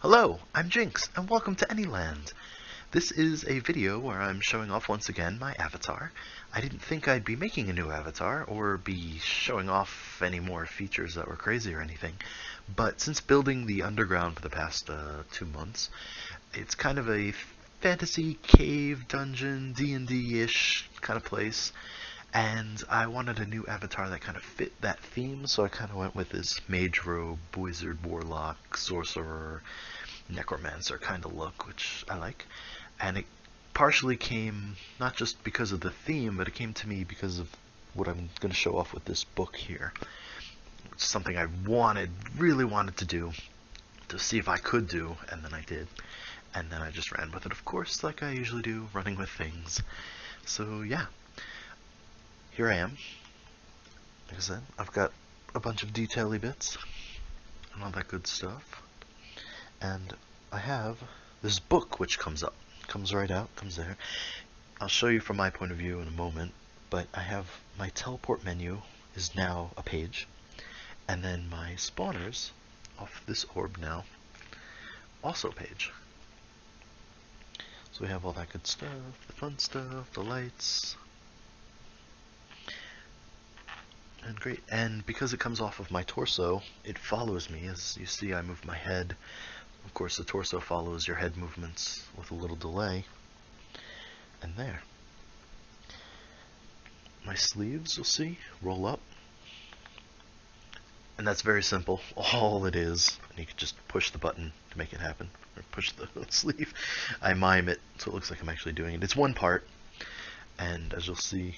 Hello, I'm Jinx, and welcome to Anyland. This is a video where I'm showing off once again my avatar. I didn't think I'd be making a new avatar, or be showing off any more features that were crazy or anything, but since building the underground for the past 2 months, it's kind of a fantasy cave dungeon, D&D-ish kind of place, and I wanted a new avatar that kind of fit that theme, so I kind of went with this mage robe, wizard, warlock, sorcerer, necromancer kind of look, which I like. And it partially came not just because of the theme, but it came to me because of what I'm going to show off with this book here. It's something I really wanted to do, to see if I could do, and then I did. And then I just ran with it, of course, like I usually do, running with things. So yeah, here I am. Like I said, I've got a bunch of detail-y bits and all that good stuff. And I have this book which comes up. Comes right out, comes there. I'll show you from my point of view in a moment, but I have my teleport menu is now a page, and then my spawners off this orb now, also a page. So we have all that good stuff, the fun stuff, the lights, and great. And because it comes off of my torso, it follows me. As you see, I move my head. Of course, the torso follows your head movements with a little delay. And there. My sleeves, you'll see, roll up. And that's very simple. All it is, and you can just push the button to make it happen, or push the sleeve. I mime it, so it looks like I'm actually doing it. It's one part, and as you'll see,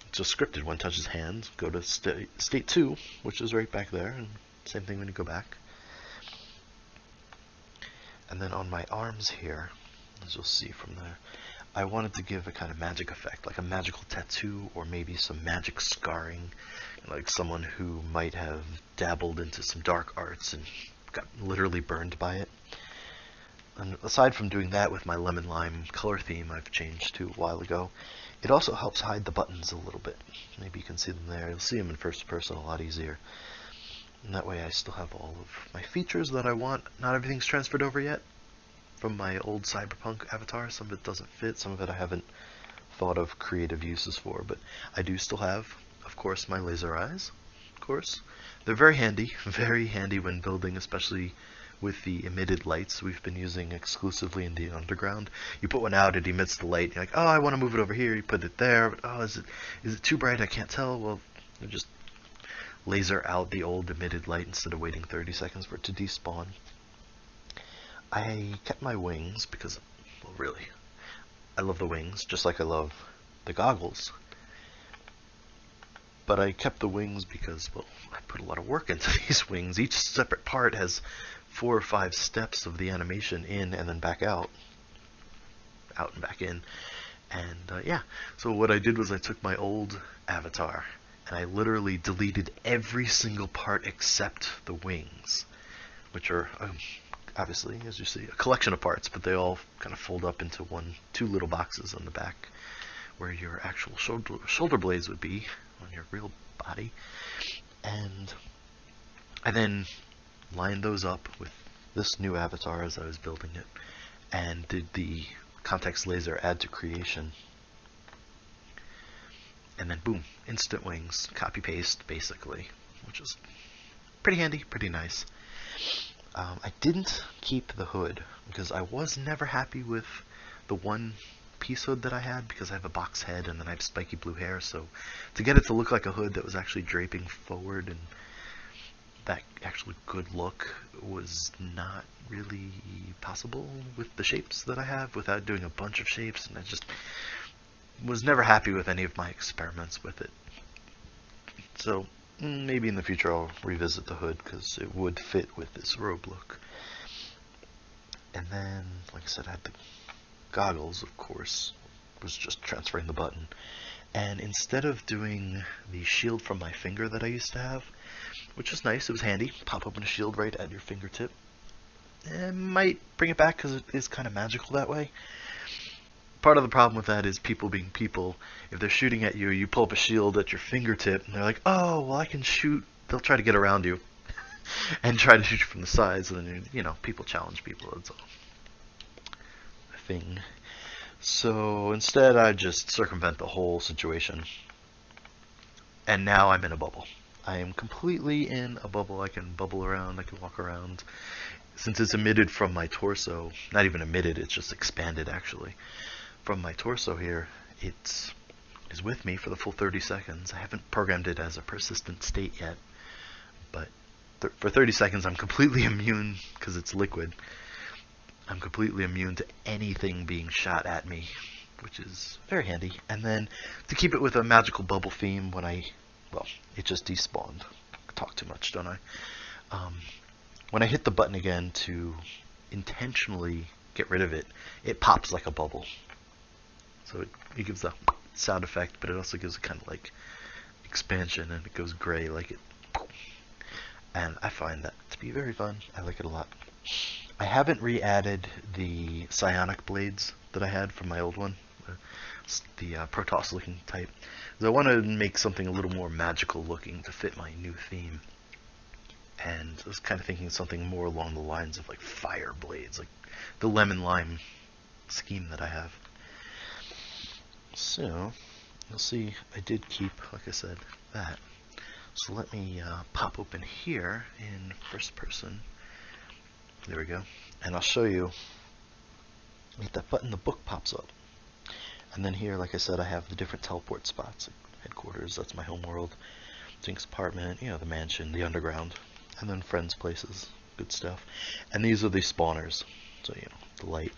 it's just scripted. One touches hands, go to state 2, which is right back there, and same thing when you go back. And then on my arms here, as you'll see from there, I wanted to give a kind of magic effect, like a magical tattoo, or maybe some magic scarring, like someone who might have dabbled into some dark arts and got literally burned by it. And aside from doing that with my lemon lime color theme I've changed to a while ago, it also helps hide the buttons a little bit. Maybe you can see them there. You'll see them in first person a lot easier. And that way I still have all of my features that I want. Not everything's transferred over yet from my old cyberpunk avatar. Some of it doesn't fit, some of it I haven't thought of creative uses for, but I do still have, of course, my laser eyes, of course. They're very handy when building, especially with the emitted lights we've been using exclusively in the underground. You put one out, it emits the light, you're like, oh, I want to move it over here, you put it there, but oh, is it too bright, I can't tell? Well, you just laser out the old emitted light instead of waiting 30 seconds for it to despawn. I kept my wings because, well, really, I love the wings, just like I love the goggles. But I kept the wings because, well, I put a lot of work into these wings. Each separate part has 4 or 5 steps of the animation in and then back out. Out and back in. And, yeah, so what I did was I took my old avatar and I literally deleted every single part except the wings, which are, obviously, as you see, a collection of parts, but they all kind of fold up into two little boxes on the back where your actual shoulder blades would be on your real body. And I then lined those up with this new avatar as I was building it, and did the context laser add to creation. And then boom, instant wings, copy paste basically, which is pretty handy, pretty nice. I didn't keep the hood because I was never happy with the one piece hood that I had, because I have a box head and then I have spiky blue hair, so to get it to look like a hood that was actually draping forward and that actual good look was not really possible with the shapes that I have without doing a bunch of shapes, and I just was never happy with any of my experiments with it. So maybe in the future I'll revisit the hood because it would fit with this robe look. And then, like I said, I had the goggles, of course, was just transferring the button. And instead of doing the shield from my finger that I used to have, which was nice, it was handy, pop open a shield right at your fingertip. I might bring it back because it is kind of magical that way. Part of the problem with that is people being people. If they're shooting at you, you pull up a shield at your fingertip, and they're like, oh, well, I can shoot. They'll try to get around you. and try to shoot you from the sides, and then, you know, people challenge people. It's a thing. So instead, I just circumvent the whole situation, and now I'm in a bubble. I am completely in a bubble. I can bubble around, I can walk around. Since it's emitted from my torso, not even emitted, it's just expanded actually. From my torso here, it is with me for the full 30 seconds. I haven't programmed it as a persistent state yet, but for 30 seconds I'm completely immune, because it's liquid. I'm completely immune to anything being shot at me, which is very handy. And then to keep it with a magical bubble theme, when well, it just despawned. I talk too much, don't I? When I hit the button again to intentionally get rid of it, it pops like a bubble. So it gives a sound effect, but it also gives a kind of like expansion, and it goes gray like it. And I find that to be very fun. I like it a lot. I haven't re-added the psionic blades that I had from my old one, the Protoss looking type. So I want to make something a little more magical looking to fit my new theme. And I was kind of thinking something more along the lines of like fire blades, like the lemon lime scheme that I have. So you'll see I did keep, like I said, that. So let me pop open here in first person. There we go. And I'll show you. Hit that button, the book pops up. And then here, like I said, I have the different teleport spots. Like headquarters, that's my home world. Jinx Apartment, you know, the mansion, the underground. And then friends' places, good stuff. And these are the spawners. So, you know, the light.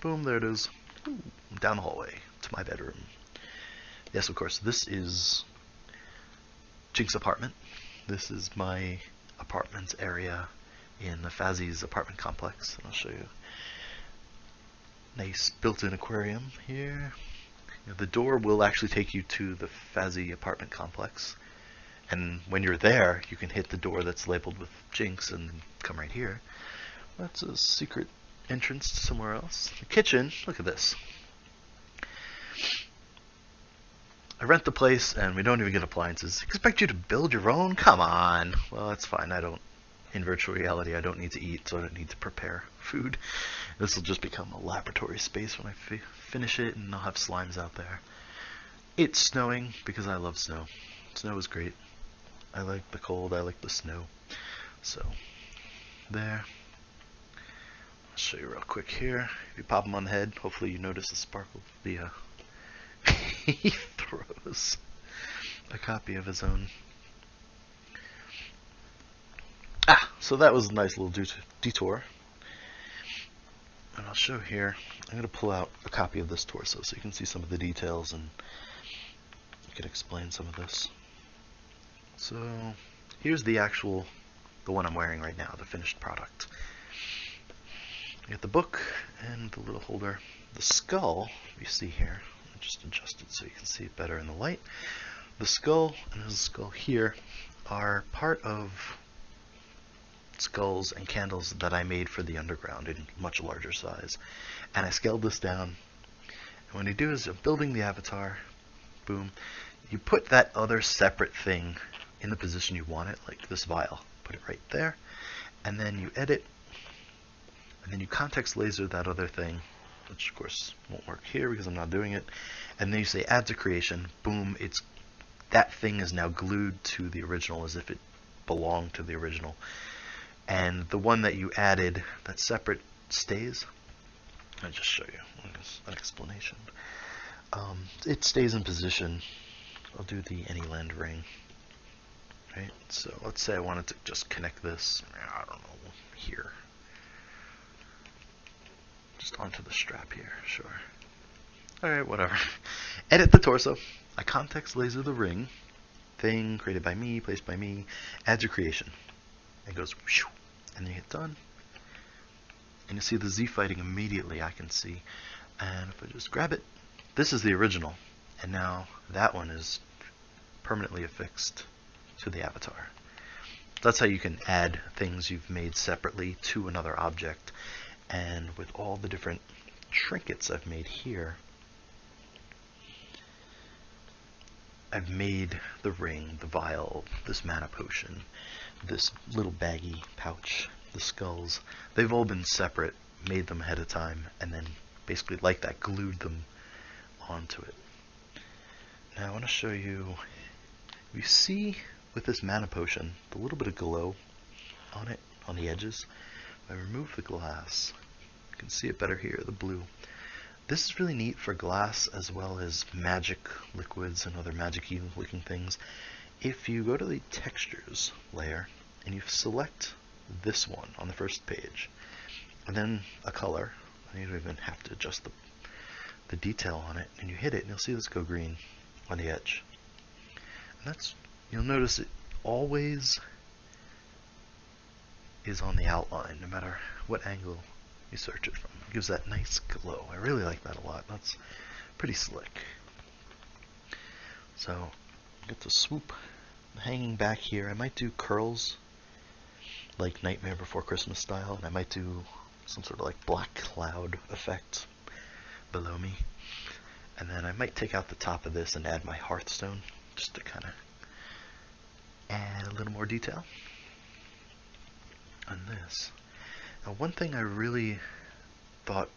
Boom, there it is. Ooh, down the hallway to my bedroom. Yes, of course, this is Jinx Apartment. This is my apartments area in the Fazzy's apartment complex. And I'll show you. Nice built-in aquarium here. You know, the door will actually take you to the Fazzy apartment complex. And when you're there, you can hit the door that's labeled with Jinx and come right here. That's a secret entrance to somewhere else. The kitchen, look at this. I rent the place and we don't even get appliances. Expect you to build your own? Come on. Well, that's fine. In virtual reality, I don't need to eat, so I don't need to prepare food. This will just become a laboratory space when I finish it, and I'll have slimes out there. It's snowing because I love snow. Snow is great. I like the cold, I like the snow. So, there. I'll show you real quick here. If you pop him on the head, hopefully you notice the sparkle. He throws a copy of his own. So that was a nice little detour. And I'll show here, I'm going to pull out a copy of this torso so you can see some of the details and I can explain some of this. So here's the one I'm wearing right now, the finished product. You get the book and the little holder. The skull, you see here, I'll just adjust it so you can see it better in the light. The skull and the skull here are part of skulls and candles that I made for the underground in much larger size. And I scaled this down. And what you do is, building the avatar, boom, you put that other separate thing in the position you want it, like this vial. Put it right there. And then you edit. And then you context laser that other thing, which of course won't work here because I'm not doing it. And then you say add to creation. Boom, that thing is now glued to the original as if it belonged to the original. And the one that you added, that separate, stays. I'll just show you an explanation. It stays in position. I'll do the Anyland ring. Right? So let's say I wanted to just connect this, I don't know, here. Just onto the strap here, sure. Alright, whatever. Edit the torso. I context laser the ring. Thing created by me, placed by me. Add to creation. It goes whoosh, and then you hit done. And you see the Z fighting immediately, I can see. And if I just grab it, this is the original. And now that one is permanently affixed to the avatar. That's how you can add things you've made separately to another object. And with all the different trinkets I've made here, I've made the ring, the vial, this mana potion, this little baggy pouch, the skulls, they've all been separate, made them ahead of time, and then basically like that glued them onto it. Now I want to show you, you see with this mana potion, the little bit of glow on it, on the edges. If I remove the glass, you can see it better here, the blue. This is really neat for glass as well as magic liquids and other magic-y looking things. If you go to the textures layer and you select this one on the first page, and then a color, and you don't even have to adjust the detail on it, and you hit it and you'll see this go green on the edge. And that's, you'll notice it always is on the outline, no matter what angle you search it from. It gives that nice glow. I really like that a lot. That's pretty slick. So, get the swoop hanging back here. I might do curls, like Nightmare Before Christmas style, and I might do some sort of like black cloud effect below me. And then I might take out the top of this and add my Hearthstone, just to kind of add a little more detail on this. Now, one thing I really thought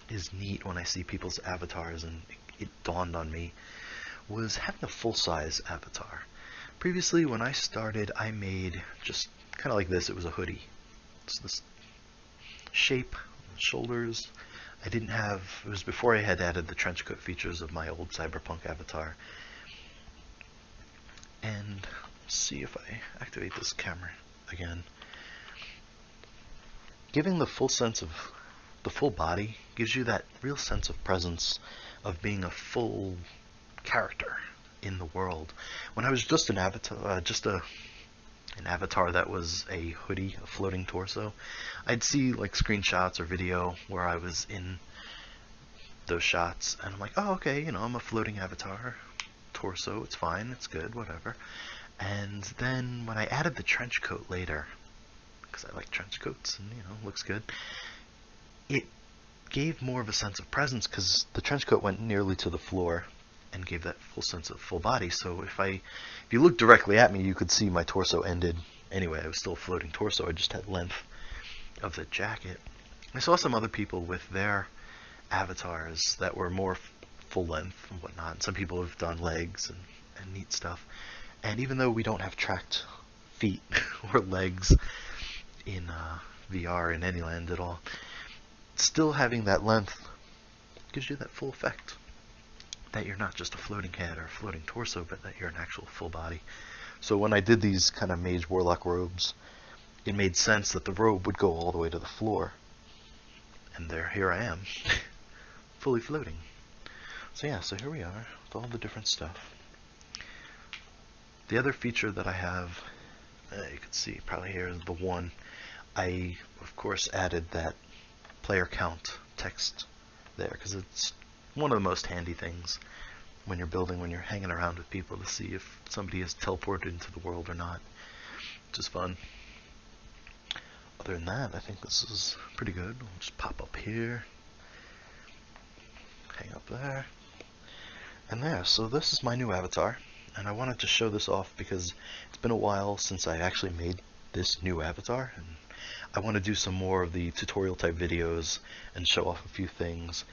is neat when I see people's avatars, and it dawned on me, was having a full-size avatar. Previously, when I started, I made just kind of like this. It was a hoodie. It's this shape, shoulders. I didn't have, it was before I had added the trench coat features of my old Cyberpunk avatar. And let's see if I activate this camera again. Giving the full sense of the full body gives you that real sense of presence of being a full character in the world. When I was just an avatar, an avatar that was a hoodie, a floating torso, I'd see like screenshots or video where I was in those shots, and I'm like, oh, okay, you know, I'm a floating avatar, torso, it's fine, it's good, whatever. And then when I added the trench coat later, because I like trench coats and, you know, looks good, it gave more of a sense of presence because the trench coat went nearly to the floor and gave that full sense of full body. So if you look directly at me, you could see my torso ended. Anyway, I was still a floating torso. I just had length of the jacket. I saw some other people with their avatars that were more full length and whatnot. And some people have done legs and neat stuff. And even though we don't have tracked feet or legs in VR in Anyland at all, still having that length gives you that full effect. That you're not just a floating head or a floating torso, but that you're an actual full body. So when I did these kind of mage warlock robes, it made sense that the robe would go all the way to the floor. And here I am, fully floating. So yeah, so here we are with all the different stuff. The other feature that I have, you can see probably here is the one. I, of course, added that player count text there because it's one of the most handy things when you're building, when you're hanging around with people, to see if somebody is teleported into the world or not, which is fun. Other than that, I think this is pretty good. We'll just pop up here, hang up there, and there. So this is my new avatar, and I wanted to show this off because it's been a while since I actually made this new avatar, and I want to do some more of the tutorial type videos and show off a few things.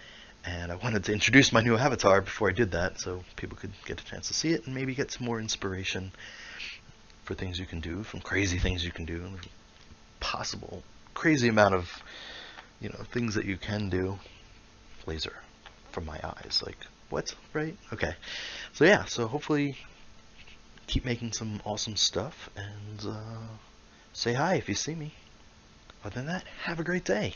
And I wanted to introduce my new avatar before I did that, so people could get a chance to see it and maybe get some more inspiration for things you can do, from crazy things you can do, and possible crazy amount of, you know, things that you can do. Laser from my eyes, like, what, right? Okay, so yeah, so hopefully keep making some awesome stuff, and say hi if you see me. Other than that, have a great day.